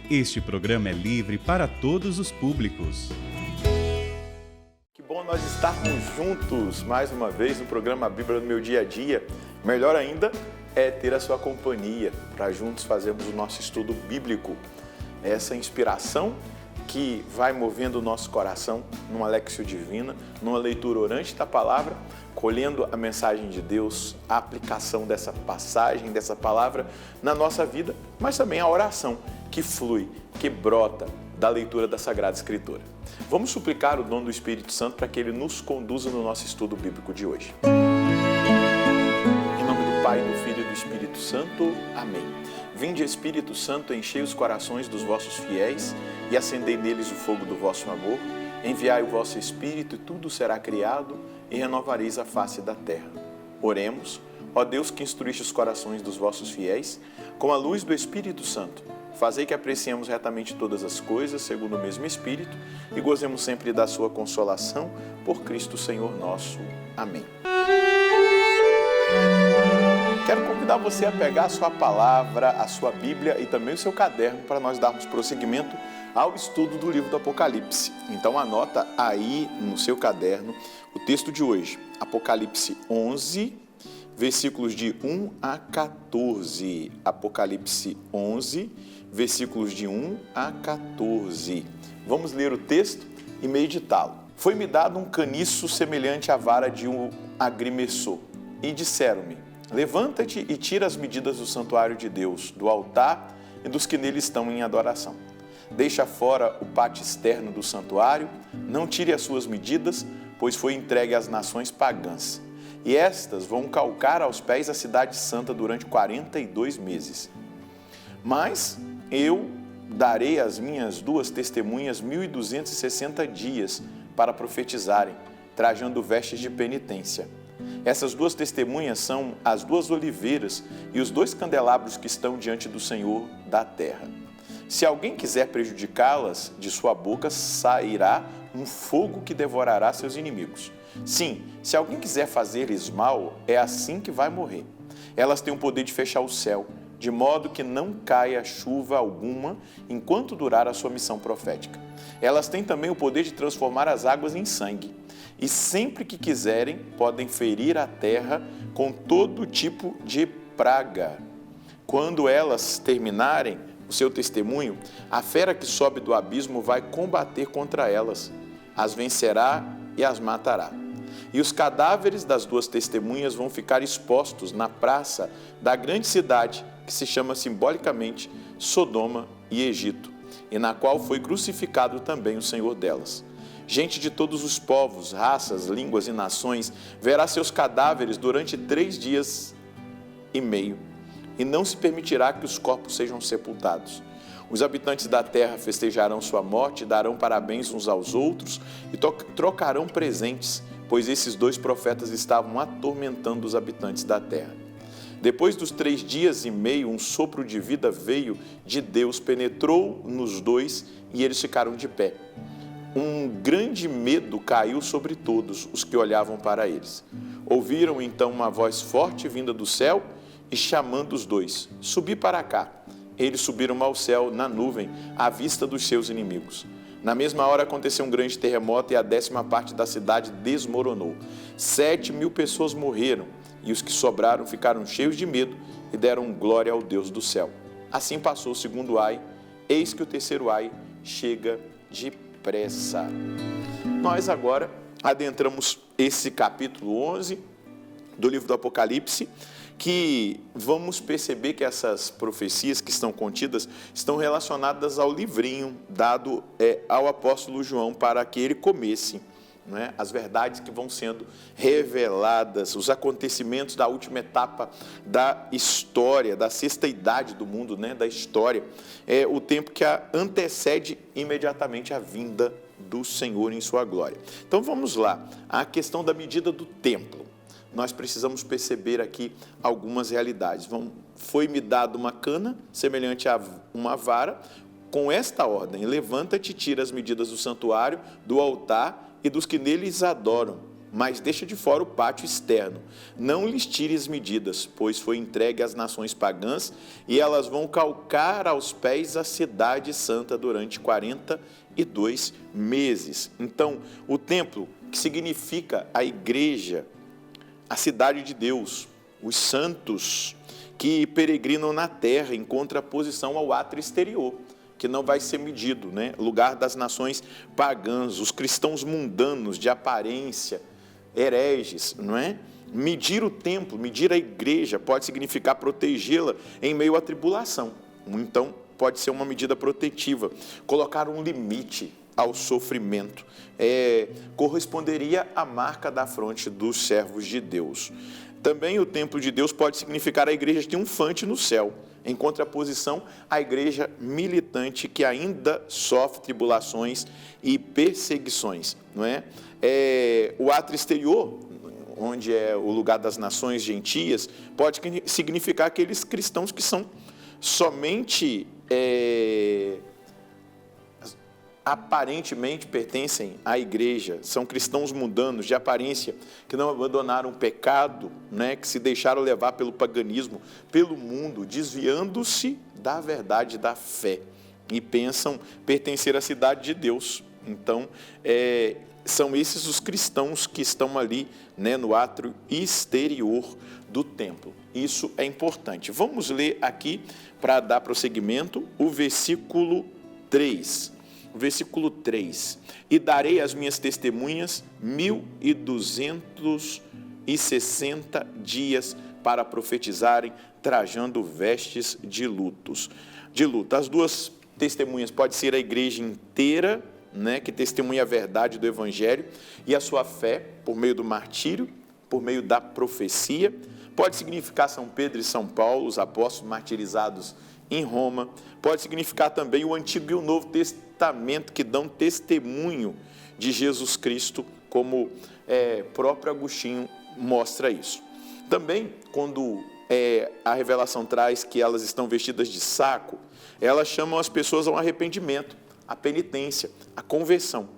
Este programa é livre para todos os públicos. Que bom nós estarmos juntos mais uma vez no programa Bíblia no Meu Dia a Dia. Melhor ainda é ter a sua companhia para juntos fazermos o nosso estudo bíblico. Essa inspiração que vai movendo o nosso coração numa Léxio Divina, numa leitura orante da palavra, colhendo a mensagem de Deus, a aplicação dessa passagem, dessa palavra na nossa vida, mas também a oração que flui, que brota da leitura da Sagrada Escritura. Vamos suplicar o dom do Espírito Santo para que ele nos conduza no nosso estudo bíblico de hoje. Em nome do Pai, do Filho e do Espírito Santo. Amém. Vinde, Espírito Santo, enchei os corações dos vossos fiéis e acendei neles o fogo do vosso amor. Enviai o vosso Espírito e tudo será criado e renovareis a face da terra. Oremos, ó Deus que instruíste os corações dos vossos fiéis, com a luz do Espírito Santo, fazei que apreciemos retamente todas as coisas, segundo o mesmo Espírito, e gozemos sempre da sua consolação, por Cristo Senhor nosso. Amém. Quero convidar você a pegar a sua palavra, a sua Bíblia e também o seu caderno para nós darmos prosseguimento ao estudo do livro do Apocalipse. Então anota aí no seu caderno o texto de hoje, Apocalipse 11, versículos de 1 a 14. Apocalipse 11, versículos de 1 a 14. Vamos ler o texto e meditá-lo. Foi-me dado um caniço semelhante à vara de um agrimensor, e disseram-me: levanta-te e tira as medidas do santuário de Deus, do altar e dos que nele estão em adoração. Deixa fora o pátio externo do santuário, não tire as suas medidas, pois foi entregue às nações pagãs. E estas vão calcar aos pés a cidade santa durante 42 meses. Mas eu darei às minhas duas testemunhas 1.260 dias para profetizarem, trajando vestes de penitência. Essas duas testemunhas são as duas oliveiras e os dois candelabros que estão diante do Senhor da terra. Se alguém quiser prejudicá-las, de sua boca sairá um fogo que devorará seus inimigos. Sim, se alguém quiser fazer-lhes mal, é assim que vai morrer. Elas têm o poder de fechar o céu, de modo que não caia chuva alguma enquanto durar a sua missão profética. Elas têm também o poder de transformar as águas em sangue. E sempre que quiserem, podem ferir a terra com todo tipo de praga. Quando elas terminarem o seu testemunho, a fera que sobe do abismo vai combater contra elas, as vencerá e as matará. E os cadáveres das duas testemunhas vão ficar expostos na praça da grande cidade, que se chama simbolicamente Sodoma e Egito, e na qual foi crucificado também o Senhor delas. Gente de todos os povos, raças, línguas e nações verá seus cadáveres durante 3 dias e meio, e não se permitirá que os corpos sejam sepultados. Os habitantes da terra festejarão sua morte, darão parabéns uns aos outros e trocarão presentes, pois esses dois profetas estavam atormentando os habitantes da terra. Depois dos 3 dias e meio, um sopro de vida veio de Deus, penetrou nos dois e eles ficaram de pé. Um grande medo caiu sobre todos os que olhavam para eles. Ouviram então uma voz forte vinda do céu e chamando os dois: subi para cá. Eles subiram ao céu na nuvem, à vista dos seus inimigos. Na mesma hora aconteceu um grande terremoto e a 10ª parte da cidade desmoronou. 7.000 pessoas morreram e os que sobraram ficaram cheios de medo e deram glória ao Deus do céu. Assim passou o segundo ai, eis que o terceiro ai chega depressa. Nós agora adentramos esse capítulo 11 do livro do Apocalipse, que vamos perceber que essas profecias que estão contidas estão relacionadas ao livrinho dado ao apóstolo João para que ele comesse, né, as verdades que vão sendo reveladas, os acontecimentos da última etapa da história, da sexta idade do mundo, né, da história, é o tempo que antecede imediatamente a vinda do Senhor em sua glória. Então vamos lá, a questão da medida do templo. Nós precisamos perceber aqui algumas realidades. Foi-me dado uma cana, semelhante a uma vara, com esta ordem: levanta-te e tira as medidas do santuário, do altar e dos que neles adoram, mas deixa de fora o pátio externo. Não lhes tires medidas, pois foi entregue às nações pagãs, e elas vão calcar aos pés a cidade santa durante 42 meses. Então, o templo, que significa a igreja, a cidade de Deus, os santos que peregrinam na terra, em contraposição ao átrio exterior, que não vai ser medido, né? Lugar das nações pagãs, os cristãos mundanos, de aparência, hereges, não é? Medir o templo, medir a igreja, pode significar protegê-la em meio à tribulação. Então, pode ser uma medida protetiva. Colocar um limite ao sofrimento corresponderia à marca da fronte dos servos de Deus. Também o templo de Deus pode significar a igreja triunfante no céu, em contraposição à igreja militante que ainda sofre tribulações e perseguições, não é? O átrio exterior, onde é o lugar das nações gentias, pode significar aqueles cristãos que são somente aparentemente pertencem à igreja, são cristãos mundanos de aparência, que não abandonaram o pecado, né, que se deixaram levar pelo paganismo, pelo mundo, desviando-se da verdade da fé e pensam pertencer à cidade de Deus. Então, são esses os cristãos que estão ali, né, no átrio exterior do templo. Isso é importante. Vamos ler aqui, para dar prosseguimento, o versículo 3. E darei às minhas testemunhas 1260 dias para profetizarem, trajando vestes de luto. As duas testemunhas pode ser a igreja inteira, né, que testemunha a verdade do evangelho e a sua fé por meio do martírio, por meio da profecia. Pode significar São Pedro e São Paulo, os apóstolos martirizados em Roma. Pode significar também o Antigo e o Novo Testamento, que dão testemunho de Jesus Cristo, como próprio Agostinho mostra isso. Também, quando a revelação traz que elas estão vestidas de saco, elas chamam as pessoas ao arrependimento, à penitência, à conversão.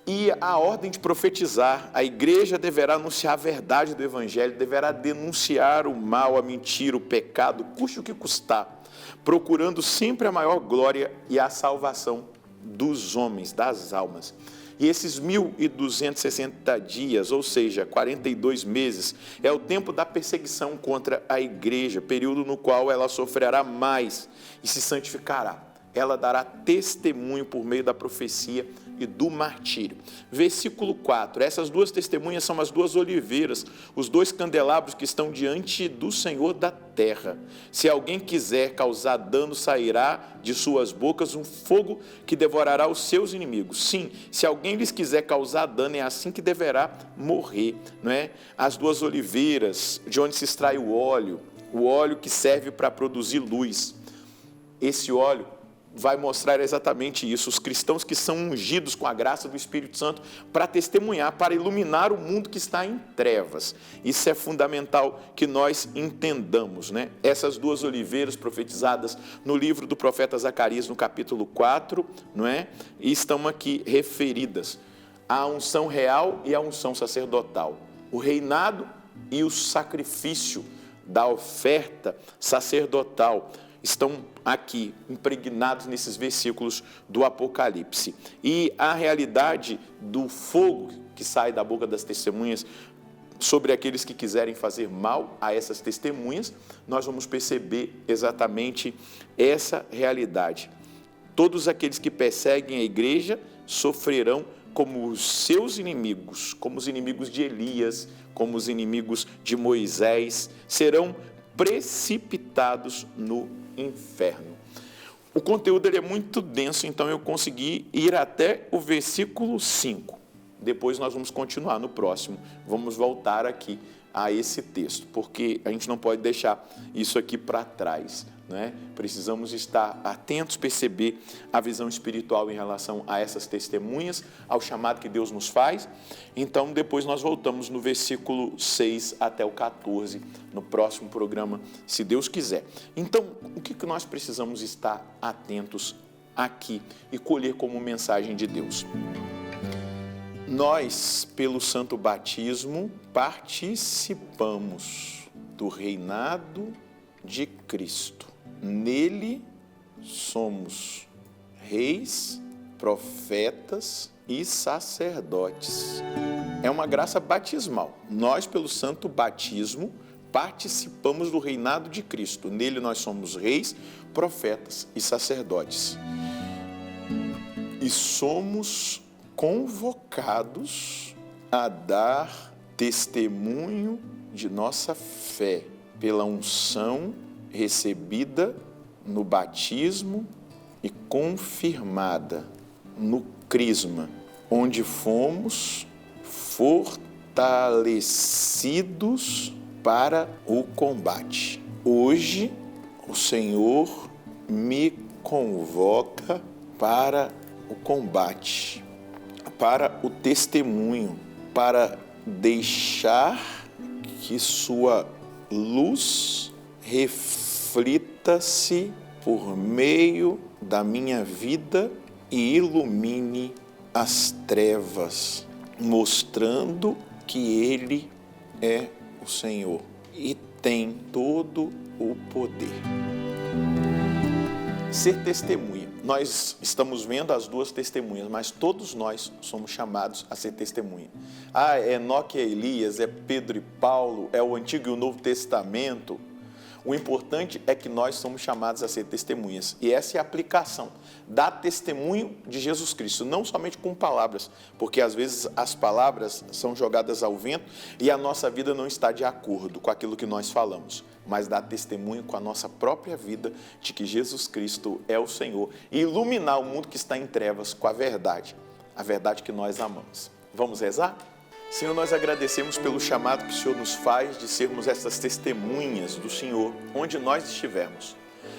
E a ordem de profetizar, a igreja deverá anunciar a verdade do evangelho, deverá denunciar o mal, a mentira, o pecado, custe o que custar, procurando sempre a maior glória e a salvação dos homens, das almas. E esses 1260 dias, ou seja, 42 meses, é o tempo da perseguição contra a igreja, período no qual ela sofrerá mais e se santificará. Ela dará testemunho por meio da profecia e do martírio. Versículo 4, essas duas testemunhas são as duas oliveiras, os dois candelabros que estão diante do Senhor da terra. Se alguém quiser causar dano, sairá de suas bocas um fogo que devorará os seus inimigos. Sim, se alguém lhes quiser causar dano, é assim que deverá morrer, não é? As duas oliveiras, de onde se extrai o óleo que serve para produzir luz. Esse óleo vai mostrar exatamente isso, os cristãos que são ungidos com a graça do Espírito Santo para testemunhar, para iluminar o mundo que está em trevas. Isso é fundamental que nós entendamos, né? Essas duas oliveiras profetizadas no livro do profeta Zacarias, no capítulo 4, não é? E estão aqui referidas à unção real e à unção sacerdotal, o reinado e o sacrifício da oferta sacerdotal estão aqui impregnados nesses versículos do Apocalipse. E a realidade do fogo que sai da boca das testemunhas sobre aqueles que quiserem fazer mal a essas testemunhas, nós vamos perceber exatamente essa realidade. Todos aqueles que perseguem a igreja sofrerão como os seus inimigos, como os inimigos de Elias, como os inimigos de Moisés, serão precipitados no inferno. O conteúdo ele é muito denso, então eu consegui ir até o versículo 5. Depois nós vamos continuar no próximo. Vamos voltar aqui a esse texto, porque a gente não pode deixar isso aqui para trás, né? Precisamos estar atentos, perceber a visão espiritual em relação a essas testemunhas, ao chamado que Deus nos faz. Então, depois nós voltamos no versículo 6 até o 14, no próximo programa, se Deus quiser. Então, o que nós precisamos estar atentos aqui e colher como mensagem de Deus? Nós, pelo santo batismo, participamos do reinado de Cristo. Nele somos reis, profetas e sacerdotes. É uma graça batismal. Nós, pelo santo batismo, participamos do reinado de Cristo. Nele nós somos reis, profetas e sacerdotes. E somos convocados a dar testemunho de nossa fé pela unção recebida no batismo e confirmada no crisma, onde fomos fortalecidos para o combate. Hoje, o Senhor me convoca para o combate, para o testemunho, para deixar que sua luz reflita-se por meio da minha vida e ilumine as trevas, mostrando que Ele é o Senhor e tem todo o poder. Ser testemunha. Nós estamos vendo as duas testemunhas, mas todos nós somos chamados a ser testemunha. É Enoque e Elias, é Pedro e Paulo, é o Antigo e o Novo Testamento. O importante é que nós somos chamados a ser testemunhas. E essa é a aplicação. Dar testemunho de Jesus Cristo, não somente com palavras, porque às vezes as palavras são jogadas ao vento e a nossa vida não está de acordo com aquilo que nós falamos. Mas dar testemunho com a nossa própria vida de que Jesus Cristo é o Senhor e iluminar o mundo que está em trevas com a verdade que nós amamos. Vamos rezar? Senhor, nós agradecemos pelo chamado que o Senhor nos faz de sermos essas testemunhas do Senhor, onde nós estivermos,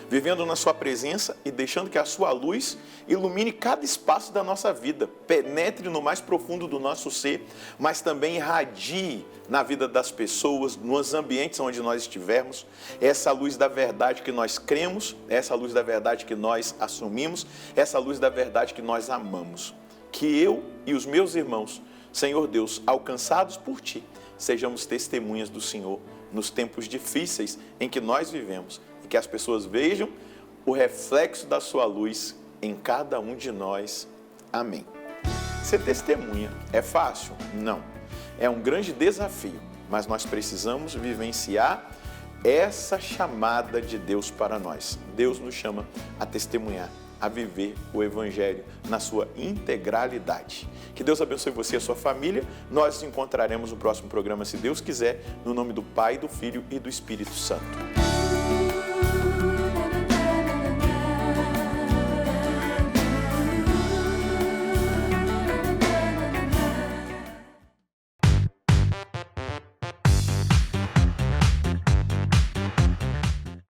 vivendo na sua presença e deixando que a sua luz ilumine cada espaço da nossa vida, penetre no mais profundo do nosso ser, mas também irradie na vida das pessoas, nos ambientes onde nós estivermos, essa luz da verdade que nós cremos, essa luz da verdade que nós assumimos, essa luz da verdade que nós amamos. Que eu e os meus irmãos, Senhor Deus, alcançados por Ti, sejamos testemunhas do Senhor nos tempos difíceis em que nós vivemos e que as pessoas vejam o reflexo da Sua luz em cada um de nós. Amém. Ser testemunha é fácil? Não. É um grande desafio, mas nós precisamos vivenciar essa chamada de Deus para nós. Deus nos chama a testemunhar, a viver o Evangelho na sua integralidade. Que Deus abençoe você e a sua família. Nós nos encontraremos no próximo programa, se Deus quiser, no nome do Pai, do Filho e do Espírito Santo.